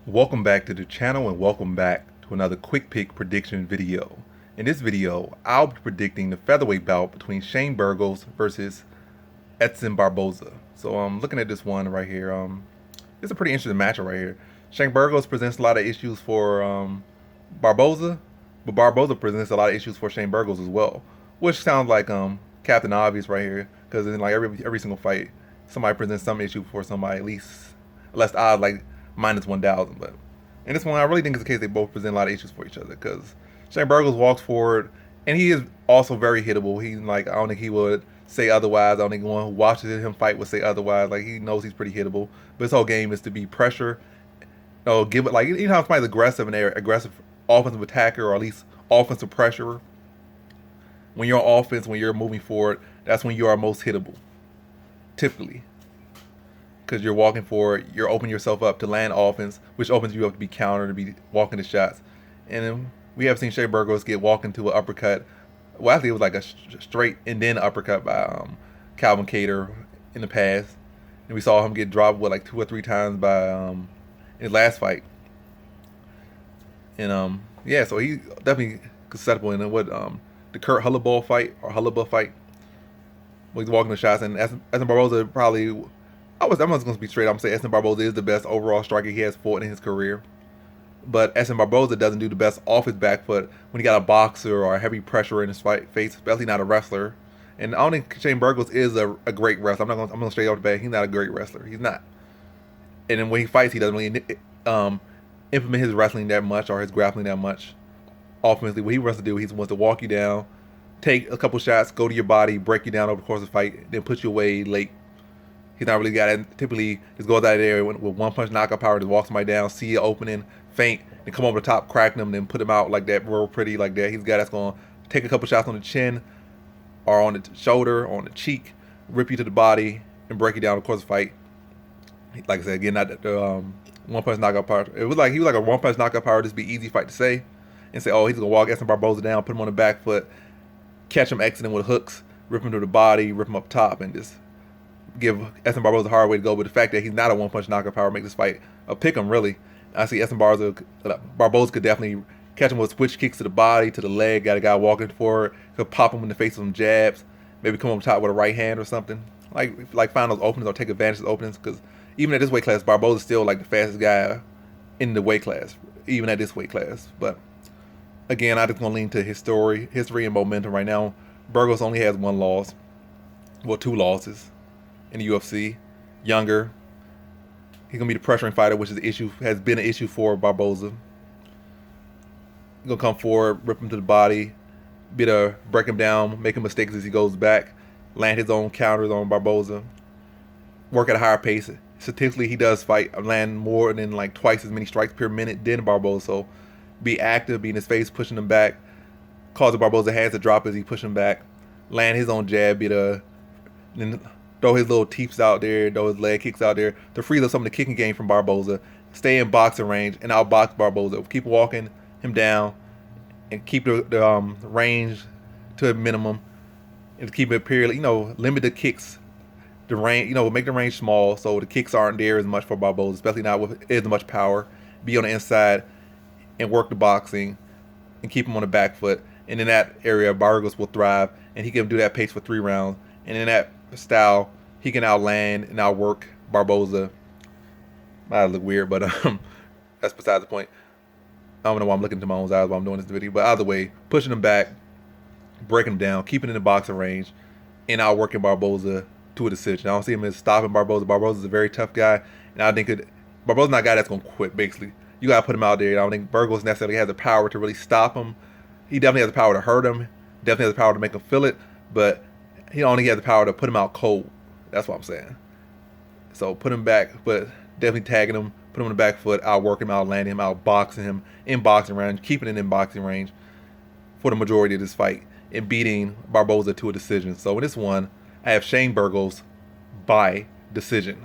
Welcome back to the channel and welcome back to another quick pick prediction video. In this video, I'll be predicting the featherweight bout between Shane Burgos versus Edson Barboza. So looking at this one right here, it's a pretty interesting matchup right here. Shane Burgos presents a lot of issues for Barboza, but Barboza presents a lot of issues for Shane Burgos as well, which sounds like Captain Obvious right here, because in like every single fight, somebody presents some issue for somebody, at least less odds like -1,000. But in this one, I really think it's the case they both present a lot of issues for each other, because Shane Burgos walks forward and he is also very hittable. He like, I don't think he would say otherwise. I don't think anyone who watches him fight would say otherwise. Like, he knows he's pretty hittable. But his whole game is to be pressure. Give it, like, anytime somebody's aggressive and they're aggressive offensive attacker, or at least offensive pressure. When you're on offense, when you're moving forward, that's when you are most hittable, typically, because you're walking forward, you're opening yourself up to land offense, which opens you up to be countered, to be walking the shots. And then we have seen Shane Burgos get walked into an uppercut. Well, actually, it was like a straight and then uppercut by Calvin Cater in the past. And we saw him get dropped, like 2 or 3 times by in his last fight. And yeah, so he definitely susceptible in what the Kurt Hullabaloo fight, or Hullabaloo fight, where he's walking the shots. And Edson Barboza probably, I'm just going to be straight. I'm going to say Edson Barboza is the best overall striker he has fought in his career. But Edson Barboza doesn't do the best off his back foot when he got a boxer or a heavy pressure in his face, especially not a wrestler. And I don't think Shane Burgos is a great wrestler. I'm going to straight off the bat. He's not a great wrestler. He's not. And then when he fights, he doesn't really implement his wrestling that much, or his grappling that much. Offensively, what he wants to do, he wants to walk you down, take a couple shots, go to your body, break you down over the course of the fight, then put you away late. He's not really got it. Typically, just goes out there with one punch knockout power, just walks somebody down, see an opening, feint, then come over the top, crack them, then put him out like that, real pretty like that. He's a guy that's going to take a couple shots on the chin, or on the shoulder, or on the cheek, rip you to the body, and break you down over the course of the fight. Like I said, again, not the one punch knockout power. It was like he was like a one punch knockout power. Just be easy fight to say, and say, oh, he's gonna walk Edson Barboza down, put him on the back foot, catch him exiting with hooks, rip him to the body, rip him up top, and just give Edson Barboza a hard way to go. But the fact that he's not a one punch knockout power makes this fight a pick 'em, really. I see Edson Barboza could definitely catch him with switch kicks to the body, to the leg. Got a guy walking forward, could pop him in the face with some jabs, maybe come on top with a right hand or something. Like find those openings or take advantage of those openings, because even at this weight class, Barboza's still like the fastest guy in the weight class, even at this weight class. But again, I just want to lean to history and momentum right now. Burgos only has 1 loss, well, 2 losses in the UFC. Younger, he's gonna be the pressuring fighter, which is the issue, has been an issue for Barboza. He's gonna come forward, rip him to the body, break him down, making mistakes as he goes back, land his own counters on Barboza, work at a higher pace. Statistically, he does land more than like twice as many strikes per minute than Barboza. So be active, be in his face, pushing him back, causing Barboza's hands to drop as he push him back, land his own jab, then throw his little teeps out there, throw his leg kicks out there to freeze up some of the kicking game from Barboza. Stay in boxing range and outbox Barboza. Keep walking him down and keep the range to a minimum, and keep it period. Limit the kicks. The range, make the range small so the kicks aren't there as much for Barboza, especially not with as much power. Be on the inside and work the boxing and keep him on the back foot. And in that area, Burgos will thrive, and he can do that pace for 3 rounds. And in that style, he can outland and outwork Barboza. Might look weird, but that's beside the point. I don't know why I'm looking into my own eyes while I'm doing this video. But either way, pushing him back, breaking him down, keeping in the boxing range, and outworking Barboza to a decision. I don't see him as stopping Barboza. Barboza's a very tough guy, and I think Barboza's not a guy that's going to quit, basically. You got to put him out there. I don't think Burgos necessarily has the power to really stop him. He definitely has the power to hurt him, definitely has the power to make him feel it, but he only has the power to put him out cold. That's what I'm saying. So put him back, but definitely tagging him, put him on the back foot, outwork him, outlanding him, outboxing him in boxing range, keeping it in boxing range for the majority of this fight, and beating Barboza to a decision. So in this one, I have Shane Burgos by decision.